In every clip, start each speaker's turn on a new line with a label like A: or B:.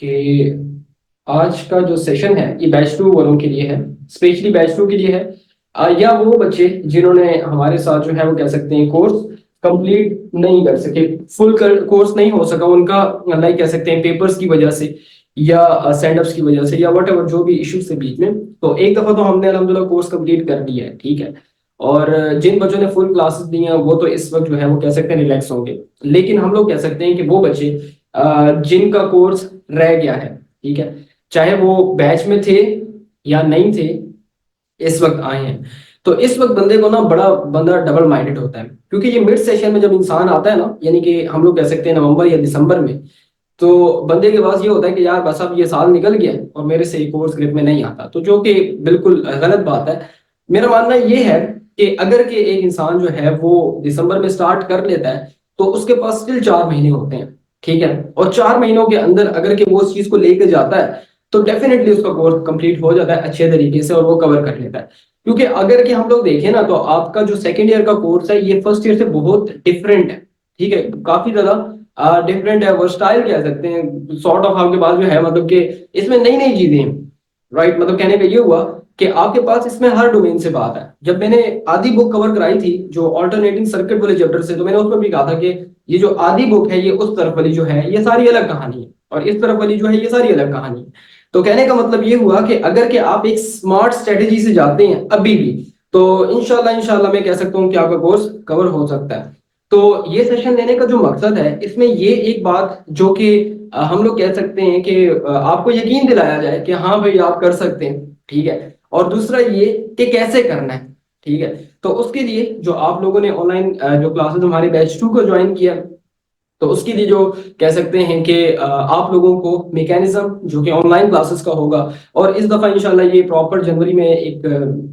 A: कि आज का जो सेशन है ये बैच टू वालों के लिए है। स्पेशली बैच टू के लिए है। या वो बच्चे जिन्होंने हमारे साथ जो है वो कह सकते हैं कोर्स कंप्लीट नहीं कर सके, फुल कोर्स नहीं हो सका उनका, लाइक कह सकते हैं पेपर्स की वजह से या सेंड अप्स की वजह से या वट एवर जो भी इश्यूज से बीच में। तो एक दफा तो हमने अल्हम्दुलिल्लाह कोर्स कंप्लीट कर लिया है, ठीक है। और जिन बच्चों ने फुल क्लासेस दी हैं वो तो इस वक्त जो है वो कह सकते हैं रिलैक्स होंगे। लेकिन हम लोग कह सकते हैं कि वो बच्चे जिनका कोर्स रह गया है, ठीक है, चाहे वो बैच में थे या नहीं थे, इस वक्त आए हैं। तो इस वक्त बंदे को ना बड़ा बंदा डबल माइंडेड होता है, क्योंकि ये मिड सेशन में जब इंसान आता है ना, यानी कि हम लोग कह सकते हैं नवंबर या दिसंबर में, तो बंदे के पास ये होता है कि यार बस अब ये साल निकल गया और मेरे से कोर्स ग्रिप में नहीं आता, तो जो कि बिल्कुल गलत बात है। मेरा मानना ये है कि अगर कि एक इंसान जो है वो दिसंबर में स्टार्ट कर लेता है तो उसके पास स्टिल 4 महीने होते हैं, ठीक है। और 4 महीनों के अंदर अगर कि वो उस चीज को लेकर जाता है तो डेफिनेटली उसका कोर्स कंप्लीट हो जाता है अच्छे तरीके से और वो कवर कर लेता है। क्योंकि अगर कि हम लोग देखें ना तो आपका जो सेकेंड ईयर का कोर्स है ये फर्स्ट ईयर से बहुत डिफरेंट है, ठीक है, काफी ज्यादा डिफरेंट है, वर्सटाइल कह सकते हैं सॉर्ट ऑफ। आपके पास जो है मतलब कि इसमें नई नई चीजें हैं, राइट। मतलब कहने का ये हुआ कि आपके पास इसमें हर डोमेन से बात है। जब मैंने आधी बुक कवर कराई थी जो ऑल्टरनेटिंग सर्किट वाले चैप्टर से, तो मैंने उसमें भी कहा था कि ये जो आधी बुक है ये उस तरफ वाली जो है ये सारी अलग कहानी है और इस तरफ वाली जो है ये सारी अलग कहानी है। तो कहने का मतलब ये हुआ कि अगर कि आप एक स्मार्ट स्ट्रेटेजी से जाते हैं अभी भी, तो इंशाल्लाह इंशाल्लाह मैं कह सकता हूँ कि आपका कोर्स कवर हो सकता है। तो ये सेशन लेने का जो मकसद है इसमें ये एक बात जो कि हम लोग कह सकते हैं कि आपको यकीन दिलाया जाए कि हाँ भाई आप कर सकते हैं, ठीक है। और दूसरा ये कि कैसे करना है, ठीक है। तो उसके लिए जो आप लोगों ने ऑनलाइन जो क्लासेस हमारे बैच टू को ज्वाइन किया, तो उसके लिए जो कह सकते हैं कि आप लोगों को मैकेनिज्म जो कि ऑनलाइन क्लासेस का होगा। और इस दफा इंशाल्लाह ये प्रॉपर जनवरी में एक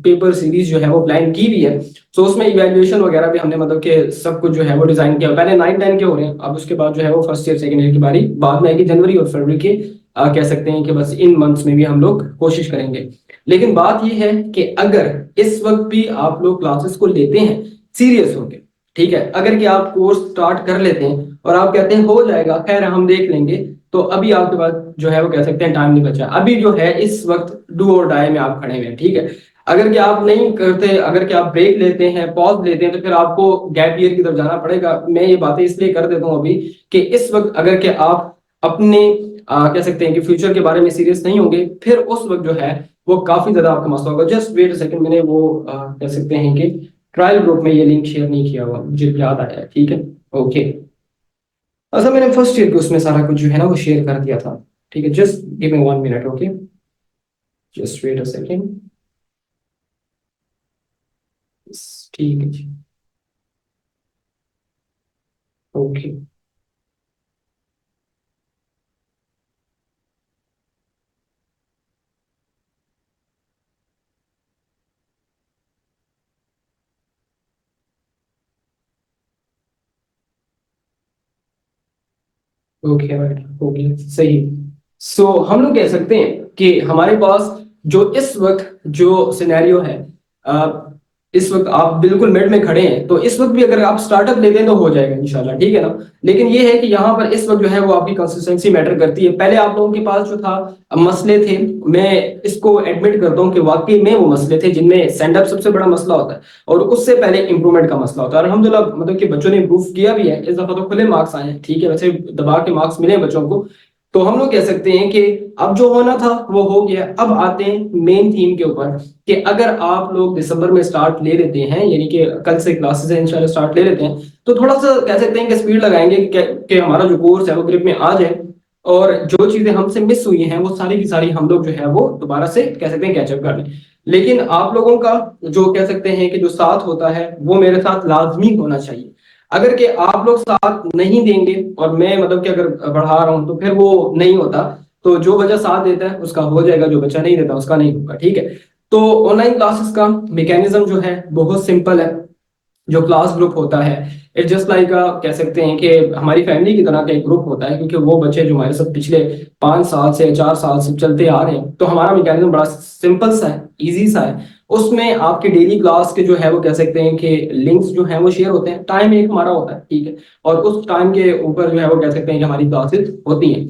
A: पेपर सीरीज जो है वो प्लान की भी है। सो उसमें इवैल्यूएशन वगैरह भी हमने मतलब कि सब कुछ जो है वो डिजाइन किया। पहले 9-10 के हो रहे हैं, अब उसके बाद जो है वो फर्स्ट ईयर सेकंड ईयर की बारी बाद में आएगी, जनवरी और फरवरी के कह सकते हैं कि बस इन मंथ्स में भी हम लोग कोशिश करेंगे। लेकिन बात यह है कि अगर इस वक्त भी आप लोग क्लासेस को लेते हैं सीरियस होके, ठीक है, अगर कि आप कोर्स स्टार्ट कर लेते हैं और आप कहते हैं हो जाएगा खैर हम देख लेंगे, तो अभी आपके पास जो है वो कह सकते हैं टाइम नहीं बचा। अभी जो है इस वक्त डू और डाई में आप खड़े हुए हैं, ठीक है। अगर कि आप नहीं करते, अगर कि आप ब्रेक लेते हैं, पॉज लेते हैं, तो फिर आपको गैप ईयर की तरफ जाना पड़ेगा। मैं ये बातें इसलिए कर देता हूँ अभी कि इस वक्त अगर कि आप अपने कह सकते हैं कि फ्यूचर के बारे में सीरियस नहीं होंगे, फिर उस वक्त जो है वो काफी ज्यादा आपका मसला होगा। जस्ट वेट सेकंड, मैंने वो कह सकते हैं कि ट्रायल ग्रुप में ये लिंक शेयर नहीं किया हुआ, मुझे याद आया है, ठीक है। ओके, अच्छा मैंने फर्स्ट ईयर के उसमें सारा कुछ जो है ना वो शेयर कर दिया था, ठीक है। Just give me 1 minute, okay, just wait a second. ठीक है जी, ओके। ओके राइट, हो गया सही। सो हम लोग कह सकते हैं कि हमारे पास जो इस वक्त जो सिनेरियो है, इस वक्त आप बिल्कुल मिड में खड़े हैं, तो इस वक्त भी अगर आप स्टार्टअप लेते हैं तो हो जाएगा इंशाल्लाह, ठीक है ना। लेकिन ये है कि यहाँ पर इस वक्त जो है वो आपकी कंसिस्टेंसी मैटर करती है। पहले आप लोगों के पास जो था मसले थे, मैं इसको एडमिट करता हूँ कि वाकई में वो मसले थे जिनमें सेंड अप सबसे बड़ा मसला होता है और उससे पहले इंप्रूवमेंट का मसला होता है। और अल्हम्दुलिल्लाह मतलब कि बच्चों ने इंप्रूव किया भी है, इस दफा तो खुले मार्क्स आए हैं, ठीक है। वैसे दबा के मार्क्स मिले हैं बच्चों को। तो हम लोग कह सकते हैं कि अब जो होना था वो हो गया। अब आते हैं मेन थीम के ऊपर कि अगर आप लोग दिसंबर में स्टार्ट ले लेते हैं, यानी कि कल से क्लासेस हैं इंशाल्लाह स्टार्ट ले लेते हैं, तो थोड़ा सा कह सकते हैं कि स्पीड लगाएंगे कि हमारा जो कोर्स है वो ग्रिप में आ जाए और जो चीजें हमसे मिस हुई हैं वो सारी की सारी हम लोग जो है वो दोबारा से कह सकते हैं कैचअप कर लें। लेकिन आप लोगों का जो कह सकते हैं कि जो साथ होता है वो मेरे साथ लाजमी होना चाहिए। अगर कि आप लोग साथ नहीं देंगे और मैं मतलब कि अगर बढ़ा रहा हूं तो फिर वो नहीं होता। तो जो बच्चा साथ देता है उसका हो जाएगा, जो बच्चा नहीं देता उसका नहीं होगा, ठीक है। तो ऑनलाइन क्लासेस का मैकेनिज्म जो है बहुत सिंपल है। जो क्लास ग्रुप होता है इट जस्ट लाइक कह सकते हैं कि हमारी फैमिली की तरह का एक ग्रुप होता है, क्योंकि वो बच्चे जो हमारे साथ पिछले 5 साल से 4 साल से चलते आ रहे हैं, तो हमारा मैकेनिज्म बड़ा सिंपल सा है, इजी सा है। उसमें आपके डेली क्लास के जो है वो कह सकते हैं कि लिंक्स जो है वो शेयर होते हैं, टाइम एक हमारा होता है, ठीक है। और उस टाइम के ऊपर जो है वो कह सकते हैं कि हमारी क्लासेस होती हैं।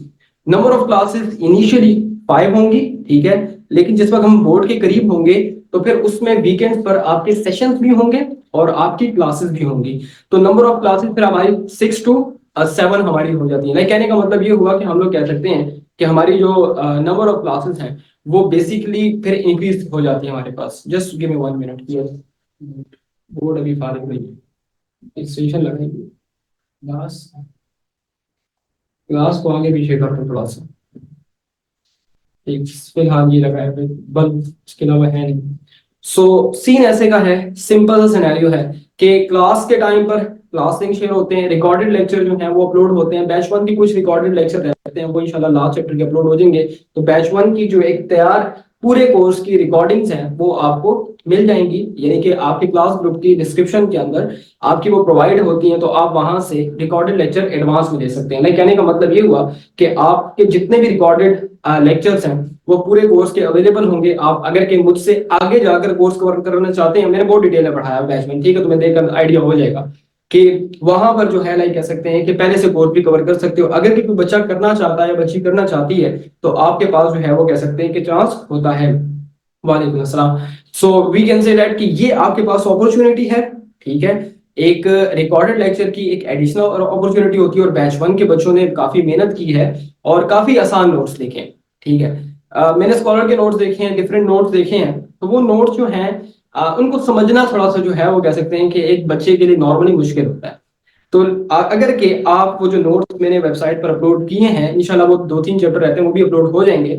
A: नंबर ऑफ क्लासेस इनिशियली 5 होंगी, ठीक है, लेकिन जिस वक्त हम बोर्ड के करीब होंगे तो फिर उसमें वीकेंड्स पर आपके सेशंस भी होंगे और आपकी क्लासेस भी होंगी। तो नंबर ऑफ क्लासेस फिर हमारी 6 to 7 हमारी हो जाती है। लाइक कहने का मतलब ये हुआ कि हम लोग कह सकते हैं कि हमारी जो नंबर ऑफ क्लासेस हैं वो बेसिकली फिर इंक्रीज हो जाती है हमारे पास। Just give me 1 minute. Board अभी फारिग नहीं है, एक्सटेंशन लगाएंगे। क्लास क्लास को आगे पीछे कर दो थोड़ा सा, ठीक, फिलहाल ये लगा है, बल्ब इसके अलावा है नहीं। सो सीन ऐसे का है, सिंपल सा सिनेरियो है कि क्लास के टाइम पर क्लास लिंक शेयर होते हैं, रिकॉर्डेड लेक्चर जो है वो अपलोड होते हैं। बैच 1 की कुछ रिकॉर्डेड लेक्चर रहते हैं, वो इंशाल्लाह लास्ट चैप्टर के अपलोड हो जाएंगे। तो बैच 1 की जो एक तैयार पूरे कोर्स की रिकॉर्डिंग्स हैं वो आपको मिल जाएंगी, यानी कि आपके क्लास ग्रुप की डिस्क्रिप्शन के अंदर आपकी वो प्रोवाइड होती हैं। तो आप वहां से रिकॉर्डेड लेक्चर एडवांस में ले सकते हैं। लाइक कहने का मतलब ये हुआ कि आपके जितने भी रिकॉर्डेड लेक्चर्स हैं वो पूरे कोर्स के अवेलेबल होंगे। आप अगर के मुझसे आगे जाकर कोर्स कवर करना चाहते हैं, मैंने बहुत डिटेल में पढ़ाया बैच में, ठीक है, तुम्हें देखकर आइडिया हो जाएगा कि वहां पर जो है लाइक कह सकते हैं कि पहले से कोर्स भी कवर कर सकते हो। अगर कि कोई बच्चा करना चाहता है या बच्ची करना चाहती है तो आपके पास जो है वो कह सकते हैं कि चांस होता है। वालेकुम अस्सलाम। So we can say that कि ये आपके पास अपॉर्चुनिटी है, ठीक है। एक रिकॉर्डेड लेक्चर की एक एडिशनल अपॉर्चुनिटी होती है और बैच 1 के बच्चों ने काफी मेहनत की है और काफी आसान नोट्स लिखे हैं, ठीक है। मैंने स्कॉलर के नोट्स देखे हैं, डिफरेंट नोट्स देखे हैं, तो वो नोट्स जो हैं उनको समझना थोड़ा सा जो है वो कह सकते हैं कि एक बच्चे के लिए नॉर्मली मुश्किल होता है। तो अगर के आप वो जो नोट्स मैंने वेबसाइट पर अपलोड किए हैं, इंशाल्लाह वो 2-3 चैप्टर रहते हैं वो भी अपलोड हो जाएंगे।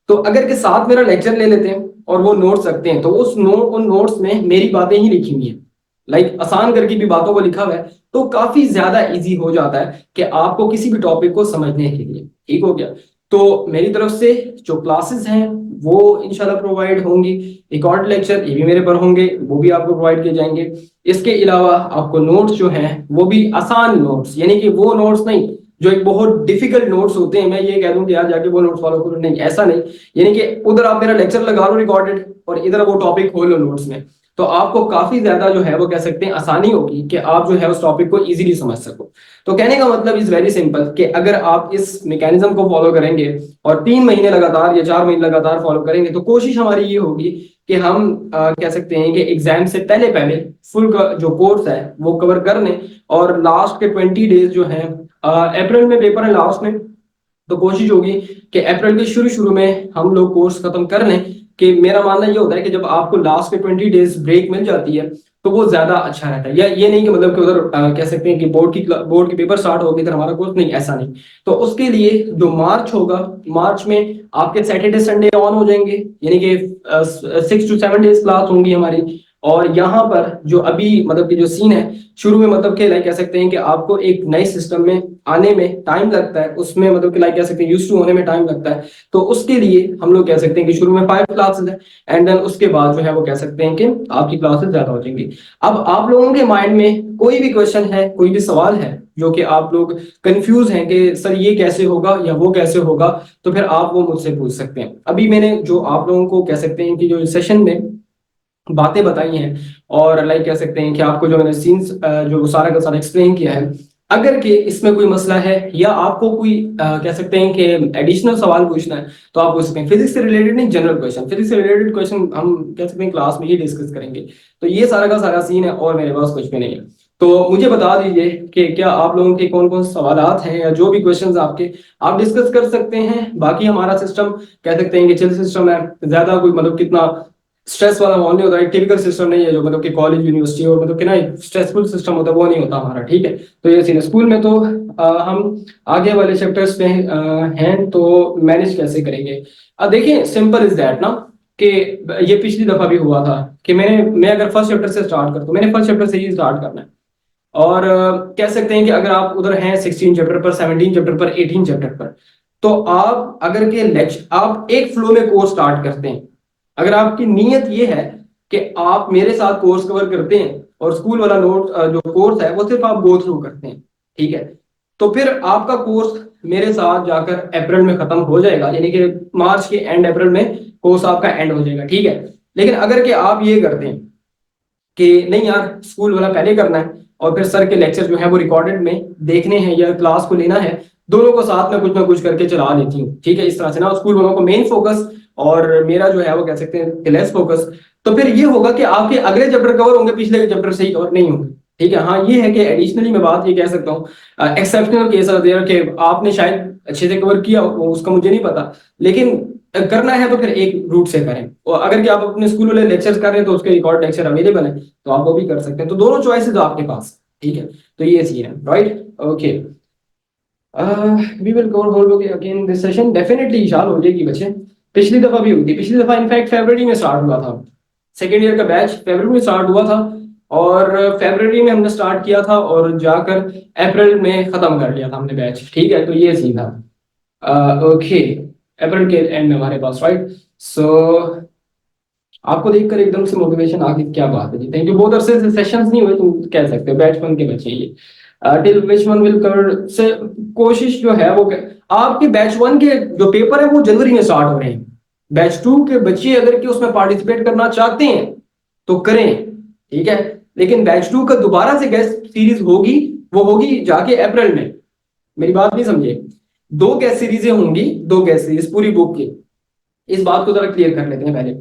A: तो अगर के साथ मेरा लेक्चर ले लेते हैं और वो नोट्स रखते हैं तो उन नोट्स में मेरी बातें ही लिखी हुई हैं, लाइक आसान करके भी बातों को लिखा हुआ है, तो काफी ज्यादा इजी हो जाता है कि आपको किसी भी टॉपिक को समझने के लिए। ठीक हो गया। तो मेरी तरफ से जो क्लासेस हैं वो इंशाल्लाह प्रोवाइड होंगी, रिकॉर्ड लेक्चर ये भी मेरे पर होंगे, वो भी आपको प्रोवाइड किए जाएंगे। इसके अलावा आपको नोट्स जो हैं वो भी आसान नोट्स, यानी कि वो नोट्स नहीं जो एक बहुत डिफिकल्ट नोट्स होते हैं, मैं ये कह दूं कि यार जाके वो नोट्स फॉलो करो, नहीं ऐसा नहीं। यानी कि उधर आप मेरा लेक्चर लगा लो रिकॉर्डेड और इधर वो टॉपिक खोल लो नोट्स में, तो आपको काफी ज्यादा जो है वो कह सकते हैं आसानी होगी कि आप जो है उस टॉपिक को इजीली समझ सको। तो कहने का मतलब इज वेरी सिंपल कि अगर आप इस मैकेनिज्म को फॉलो करेंगे और 3 महीने लगातार या 4 महीने लगातार फॉलो करेंगे तो कोशिश हमारी ये होगी कि हम कह सकते हैं कि एग्जाम से पहले पहले फुल जो कोर्स है वो कवर कर लें। और लास्ट के 20 डेज जो है, अप्रैल में पेपर है लास्ट में, तो कोशिश होगी कि अप्रैल के शुरू शुरू में हम लोग कोर्स खत्म कर लें। कि मेरा मानना ये होता है कि जब आपको लास्ट के 20 डेज ब्रेक मिल जाती है तो वो ज्यादा अच्छा रहता है। या ये नहीं कि मतलब कि उधर कह सकते हैं कि बोर्ड की पेपर स्टार्ट हो गई फिर हमारा कोर्स, नहीं ऐसा नहीं। तो उसके लिए जो मार्च होगा, मार्च में आपके सैटरडे संडे ऑन हो जाएंगे, यानी कि 6 to 7 डेज क्लास होंगी हमारी। और यहाँ पर जो अभी मतलब कि जो सीन है शुरू में, मतलब कि लाइक कह सकते हैं कि आपको एक नए सिस्टम में आने में टाइम लगता है, उसमें मतलब कि लाइक कह सकते हैं यूज टू होने में टाइम लगता है। तो उसके लिए हम लोग कह सकते हैं कि शुरू में 5 क्लासेस है एंड देन उसके बाद जो है वो कह सकते हैं कि आपकी क्लासेस ज्यादा हो जाएंगी। अब आप लोगों के माइंड में कोई भी क्वेश्चन है, कोई भी सवाल है जो कि आप लोग कंफ्यूज हैं कि सर ये कैसे होगा या वो कैसे होगा, तो फिर आप वो मुझसे पूछ सकते हैं। अभी मैंने जो आप लोगों को कह सकते हैं कि जो सेशन में बातें बताई हैं और लाइक कह सकते हैं कि आपको जो मैंने सीन्स जो सारा का सारा एक्सप्लेन किया है, अगर कि इसमें कोई मसला है या आपको कोई कह सकते हैं कि एडिशनल सवाल पूछना है तो आप पूछ सकते हैं। फिजिक्स से रिलेटेड नहीं, जनरल क्वेश्चन, फिजिक्स से रिलेटेड क्वेश्चन हम कह सकते हैं क्लास में ही डिस्कस करेंगे। तो ये सारा का सारा सीन है और मेरे पास कुछ भी नहीं है। तो मुझे बता दीजिए कि क्या आप लोगों के कौन कौन से सवालात हैं या जो भी क्वेश्चंस आपके, आप डिस्कस कर सकते हैं। बाकी हमारा सिस्टम कह सकते हैं कि चिल सिस्टम है, ज्यादा कोई मतलब कितना स्ट्रेस वाला माहौल नहीं होता है, टिपिकल सिस्टम नहीं है जो मतलब कि कॉलेज यूनिवर्सिटी और मतलब कि ना स्ट्रेसफुल सिस्टम होता है, वो नहीं होता हमारा, ठीक है। तो ये सीन है। स्कूल में तो हम आगे वाले चैप्टर्स पे हैं तो मैनेज कैसे करेंगे। देखिए सिंपल इज दैट ना कि ये पिछली दफा भी हुआ था कि मैं अगर फर्स्ट चैप्टर से स्टार्ट करता हूँ, मैंने फर्स्ट चैप्टर से ही स्टार्ट करना है। और कह सकते हैं कि अगर आप उधर हैं 16 चैप्टर पर, 17 चैप्टर पर, 18 चैप्टर पर, तो आप अगर के लेक्चर आप एक फ्लो में कोर्स स्टार्ट करते हैं, अगर आपकी नीयत ये है कि आप मेरे साथ कोर्स कवर करते हैं और स्कूल वाला नोट जो कोर्स है वो सिर्फ आप गो थ्रू करते हैं, ठीक है, तो फिर आपका कोर्स मेरे साथ जाकर अप्रैल में खत्म हो जाएगा, यानी कि मार्च के एंड अप्रैल में कोर्स आपका एंड हो जाएगा, ठीक है। लेकिन अगर कि आप ये करते हैं कि नहीं यार स्कूल वाला पहले करना है और फिर सर के लेक्चर जो है वो रिकॉर्डेड में देखने हैं या क्लास को लेना है दोनों को साथ में कुछ ना कुछ करके चला लेती हूँ, ठीक है, इस तरह से ना। स्कूल वालों को मेन फोकस और मेरा जो है वो कह सकते हैं लेस फोकस। तो फिर ये होगा कि आपके अगले चैप्टर कवर होंगे, पिछले चैप्टर सही कवर नहीं होंगे, ठीक है। हाँ ये है कि एडिशनली मैं बात ये कह सकता हूँ, एक्सेप्शनल केस कि आपने शायद अच्छे से कवर किया हो, उसका मुझे नहीं पता, लेकिन करना है तो फिर एक रूट से करें। और अगर कि आप अपने स्कूल वाले लेक्चर्स कर रहे हैं तो उसके रिकॉर्ड लेक्चर अवेलेबल है, तो आप वो भी कर सकते हैं। तो दोनों चॉइसेस आपके पास, ठीक है। तो ये सीन है, right, okay. We will go hold again this session, definitely इशाल हो जाएगी बच्चे। पिछली दफा भी हुई थी, पिछली दफा इनफैक्ट फरवरी में स्टार्ट हुआ था, सेकेंड ईयर का बैच फरवरी में स्टार्ट हुआ था, और फरवरी में हमने स्टार्ट किया था और जाकर अप्रैल में खत्म कर लिया था हमने बैच, ठीक है। तो ये सीन था, ओके, अप्रैल के एंड में हमारे पास, राइट। सो आपको देखकर एकदम से मोटिवेशन आ गई, क्या बात है जी, थैंक यू। बहुत अरसे से सेशंस नहीं हुए, तुम कह सकते हो बैच वन के बच्चे ये। Till which one will cover से कोशिश जो है वो आपके बैच वन के जो पेपर है वो जनवरी में स्टार्ट हो रहे हैं। बैच टू के बच्चे अगर कि उसमें पार्टिसिपेट करना चाहते हैं तो करें, ठीक है। लेकिन बैच टू का दोबारा से गेस्ट सीरीज होगी, वो होगी जाके अप्रैल में। मेरी बात नहीं समझे, दो गेस्ट सीरीजें होंगी, दो गेस्ट सीरीज पूरी बुक की। इस बात को जरा क्लियर कर लेते हैं पहले।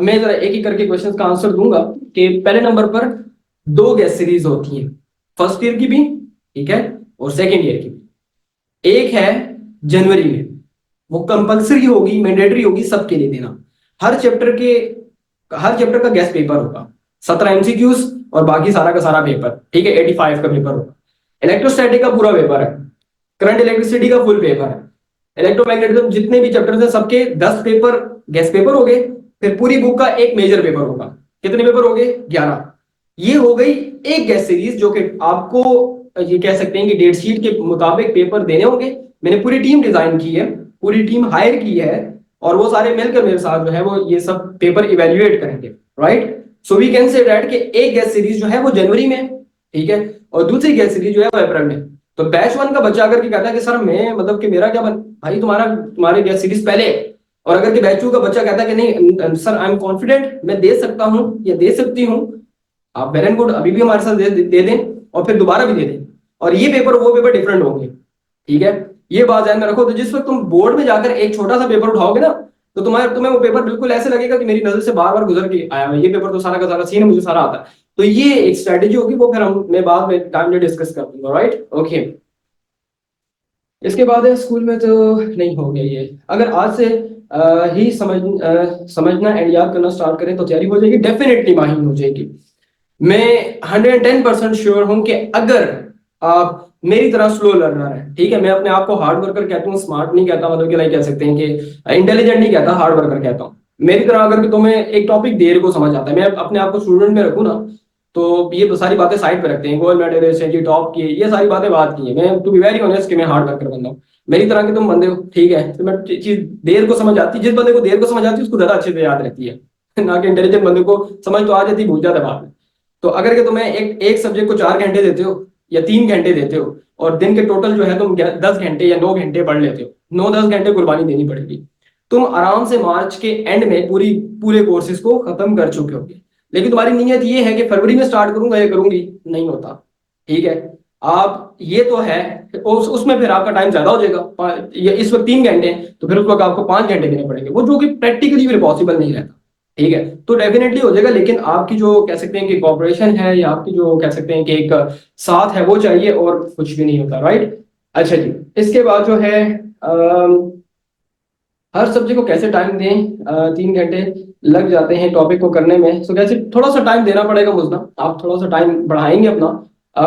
A: मैं जरा एक एक करके क्वेश्चंस का आंसर दूंगा कि पहले नंबर पर दो गेस्ट सीरीज होती हैं, फर्स्ट ईयर की भी, ठीक है, और सेकेंड ईयर की भी। एक है जनवरी में, वो कंपलसरी होगी, मैंडेटरी होगी सबके लिए देना। हर चैप्टर के, हर चैप्टर का गेस्ट पेपर होगा, 17 एमसीक्यूज और बाकी सारा का सारा पेपर, ठीक है, 85 का पेपर होगा। इलेक्ट्रोस्टैटिक का पूरा पेपर है, करंट इलेक्ट्रिसिटी का फुल पेपर है, इलेक्ट्रोमैग्नेटिज्म जितने भी चैप्टर्स हैं सबके 10 पेपर गेस्ट पेपर हो गए। फिर पूरी बुक का एक मेजर पेपर होगा। कितने पेपर हो गए? 11। ये हो गई एक गेस्ट सीरीज, जो कि आपको ये कह सकते हैं कि डेट शीट के मुताबिक पेपर देने होंगे। मैंने पूरी टीम डिजाइन की है, पूरी टीम हायर की है, और वो सारे मिलकर मेरे साथ जो है वो ये सब पेपर इवेल्युएट करेंगे, right. So we can say that कि एक गेस्ट सीरीज जो है वो जनवरी में, ठीक है, और दूसरी गेस्ट सीरीज जो है वो अप्रैल में। तो बैच वन का बच्चा अगर कहता है कि सर मैं मतलब कि मेरा क्या भाई तुम्हारे गेस्ट सीरीज पहले, और अगर कि बैच टू का बच्चा कहता है कि नहीं सर आई एम कॉन्फिडेंट, मैं दे सकता हूं या दे सकती हूं, आप वेल एंड गुड, अभी भी हमारे साथ दे दें और फिर दोबारा भी दे दें, और ये पेपर वो पेपर डिफरेंट होंगे, ठीक है। ये बात ध्यान में रखो। तो जिस वक्त तुम बोर्ड में जाकर एक छोटा सा पेपर उठाओगे ना, तो तुम्हें वो पेपर बिल्कुल ऐसे लगेगा कि मेरी नजर से बार बार गुजर के आया है, ये पेपर तो सारा का सारा सीन है, मुझे सारा आता है। तो ये एक स्ट्रेटेजी होगी, वो फिर मैं बाद में टाइम में डिस्कस कर दूंगा, राइट, ओके। इसके बाद है स्कूल में तो नहीं हो गया ये, अगर आज से ही समझना एंड याद करना स्टार्ट करें तो तैयारी हो जाएगी, डेफिनेटली माहिर हो जाएगी। मैं 110% श्योर हूं कि अगर आप मेरी तरह स्लो लर्नर है, ठीक है, मैं अपने आप को हार्ड वर्कर कहता हूँ, स्मार्ट नहीं कहता, मतलब कि लाइक कह सकते हैं कि इंटेलिजेंट नहीं कहता, हार्ड वर्कर कहता हूँ। मेरी तरह अगर कि तुम्हें एक टॉपिक देर को समझ आता है, मैं अपने आप को स्टूडेंट में रखूँ ना, तो ये सारी बातें साइड पे रखते हैं, गोल्ड मेडलिस्ट है जी, टॉप की, ये सारी बातें बात की है। मैं टू बी वेरी ऑनेस्ट कि मैं हार्ड वर्कर बंदा हूँ। मेरी तरह के तुम बंदे हो, ठीक है, तो मैं चीज देर को समझ आती, जिस बंदे को देर को समझ आती है उसको ज्यादा अच्छे से याद रहती है ना कि इंटेलिजेंट बंदे को समझ तो आ जाती है, भूल जाता है बाद में। तो अगर के तुम्हें एक सब्जेक्ट को 4 घंटे देते हो या 3 घंटे देते हो, और दिन के टोटल जो है तुम 10 घंटे या 9 घंटे पढ़ लेते हो, 9-10 घंटे कुर्बानी देनी पड़ेगी, तुम आराम से मार्च के एंड में पूरे कोर्सेज को खत्म कर चुके होगे। लेकिन तुम्हारी नीयत ये है कि फरवरी में स्टार्ट करूंगा या करूंगी, नहीं होता, ठीक है। आप ये तो है, उसमें फिर आपका टाइम ज्यादा हो जाएगा, ये इस वक्त 3 घंटे हैं, तो फिर उस वक्त आपको 5 घंटे देने पड़ेंगे, वो जो कि प्रैक्टिकली फिर पॉसिबल नहीं रहता, ठीक है। तो डेफिनेटली हो जाएगा, लेकिन आपकी जो कह सकते हैं कि कॉपरेशन है, या आपकी जो कह सकते हैं कि एक साथ है, वो चाहिए, और कुछ भी नहीं होता, राइट। अच्छा जी, इसके बाद जो है हर सब्जेक्ट को कैसे टाइम दें, 3 घंटे लग जाते हैं टॉपिक को करने में, तो कैसे थोड़ा सा टाइम देना पड़ेगा मुझे, आप थोड़ा सा टाइम बढ़ाएंगे अपना,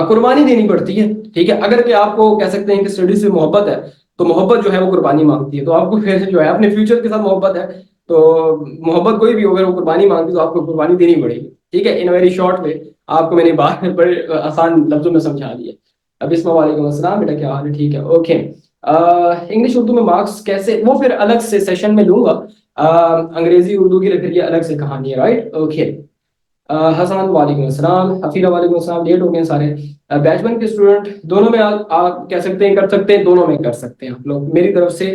A: कुर्बानी देनी पड़ती है, ठीक है। अगर कि आपको कह सकते हैं कि स्टडी से मोहब्बत है, तो मोहब्बत जो है वो कुर्बानी मांगती है, तो आपको फिर जो है अपने फ्यूचर के साथ मोहब्बत है, तो मोहब्बत कोई भी हो, अगर वो कुर्बानी मांगती है तो आपको कुर्बानी देनी पड़ेगी, ठीक है। इन वेरी शॉर्ट वे आपको मैंने बात बड़े आसान लफ्जों में समझा दिया। अब इसमें वालेकुम अस्सलाम बेटा, क्या हाल है, ठीक है, ओके। इंग्लिश उर्दू में मार्क्स कैसे, वो फिर अलग से सेशन में लूंगा। अंग्रेजी उर्दू की फिर ये अलग से कहानी है, राइट, ओके। हसन वालेकुम अस्सलाम, हफीरा वालेकुम अस्सलाम, लेट हो गए सारे। बैच वन के स्टूडेंट दोनों में आप कह सकते हैं कर सकते हैं, दोनों में कर सकते हैं आप लोग, मेरी तरफ से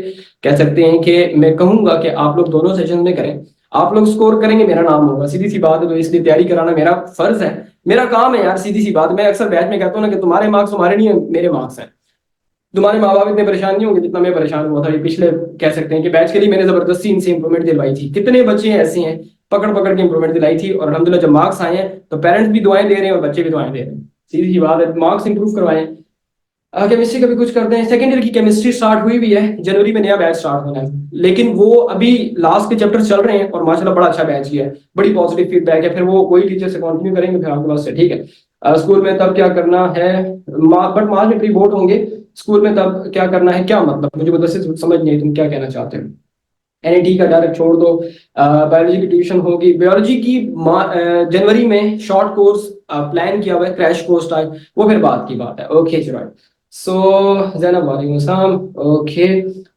A: कह सकते हैं कि मैं कहूंगा कि आप लोग दोनों सेशन में करें। आप लोग स्कोर करेंगे, मेरा नाम होगा, सीधी सी बात है, तो इसलिए तैयारी कराना मेरा फर्ज है, मेरा काम है यार, सीधी सी बात। मैं अक्सर बैच में कहता हूँ ना कि तुम्हारे मार्क्स तुम्हारे नहीं है, मेरे मार्क्स हैं, तुम्हारे माँ बाप इतने परेशान नहीं होंगे जितना मैं परेशान हुआ था ये पिछले, कह सकते हैं कि बैच के लिए मैंने जबरदस्ती इनसे इंप्रूवमेंट दिलवाई थी। कितने बच्चे ऐसे हैं, पकड़ पकड़ के इंप्रूवमेंट दिलाई थी, और अल्हम्दुलिल्लाह जब मार्क्स आए हैं तो पेरेंट्स भी दुआएं दे रहे हैं और बच्चे भी दुआएं दे रहे हैं। सीधी सी बात है, मार्क्स इंप्रूव करवाएं। केमिस्ट्री का भी कुछ करते हैं। सेकेंड ईयर की केमिस्ट्री स्टार्ट हुई भी है, जनवरी में नया बैच स्टार्ट होना है, लेकिन वो अभी लास्ट के चैप्टर चल रहे हैं और माशाल्लाह बड़ा अच्छा बैच ही है, बड़ी पॉजिटिव फीडबैक है। फिर वो वही टीचर से कंटिन्यू करेंगे फिर आपके पास से, ठीक है। स्कूल में तब क्या करना है, बट मार्च में प्री बोर्ड होंगे। स्कूल में तब क्या करना है, क्या मतलब, मुझे बता से समझ नहीं आई, तुम क्या कहना चाहते हो। एनईटी का डायरेक्ट छोड़ दो। बायोलॉजी की ट्यूशन होगी, बायोलॉजी की जनवरी में शॉर्ट कोर्स प्लान किया हुआ है, क्रैश कोर्स टाइप, वो फिर बाद की बात है। Okay right. सो जैनब वालेकुम सलाम। ओके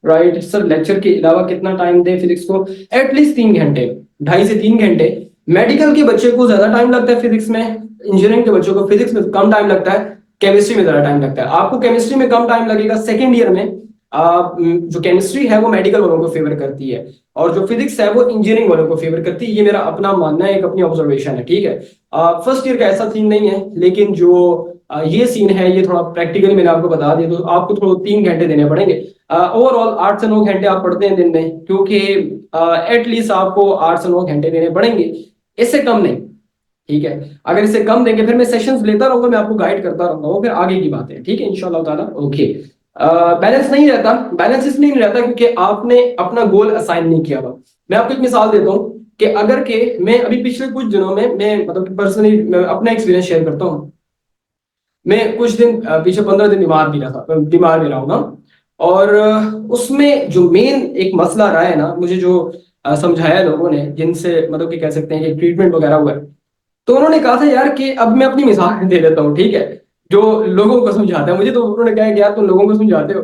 A: राइट सर, लेक्चर के अलावा कितना टाइम दें फिजिक्स को? एटलीस्ट 3 घंटे, 2.5 से 3 घंटे। मेडिकल के बच्चे को ज्यादा टाइम लगता है फिजिक्स में, इंजीनियरिंग के बच्चों को फिजिक्स में कम टाइम लगता है, केमिस्ट्री में ज्यादा टाइम लगता है। आपको केमिस्ट्री में कम टाइम लगेगा सेकेंड ईयर में। जो केमिस्ट्री है वो मेडिकल वालों को फेवर करती है, और जो फिजिक्स है वो इंजीनियरिंग वालों को फेवर करती है। ये मेरा अपना मानना है, एक अपनी ऑब्जर्वेशन है, ठीक है। फर्स्ट ईयर का ऐसा सीन नहीं है, लेकिन जो ये सीन है ये थोड़ा प्रैक्टिकली मैंने आपको बता दिया, तो आपको थोड़ा 3 घंटे देने पड़ेंगे। ओवरऑल 8 से 9 घंटे आप पढ़ते हैं दिन में, क्योंकि एटलीस्ट आपको 8 से 9 घंटे देने पड़ेंगे, इससे कम नहीं, ठीक है। अगर इससे कम देंगे फिर मैं सेशंस लेता रहूंगा, मैं आपको गाइड करता रहूंगा, वो फिर आगे की बात है, ठीक है, इंशाल्लाह ताला। ओके, बैलेंस नहीं रहता, बैलेंस इसलिए नहीं रहता क्योंकि आपने अपना गोल असाइन नहीं किया हुआ। मैं आपको एक मिसाल देता हूँ कि अगर के मैं अभी पिछले कुछ दिनों में, मैं मतलब पर्सनली अपना एक्सपीरियंस शेयर करता हूँ। मैं कुछ दिन पीछे 15 दिन बीमार भी रहा था, बीमार भी रहा हूँ ना। और उसमें जो मेन एक मसला रहा है ना, मुझे जो समझाया लोगों ने, जिनसे मतलब कि कह सकते हैं कि ट्रीटमेंट वगैरह हुआ है, तो उन्होंने कहा था यार कि अब मैं अपनी मिसाल दे देता हूँ, ठीक है, जो लोगों को समझाता है मुझे, तो उन्होंने कहा कि यार तुम लोगों को समझाते हो।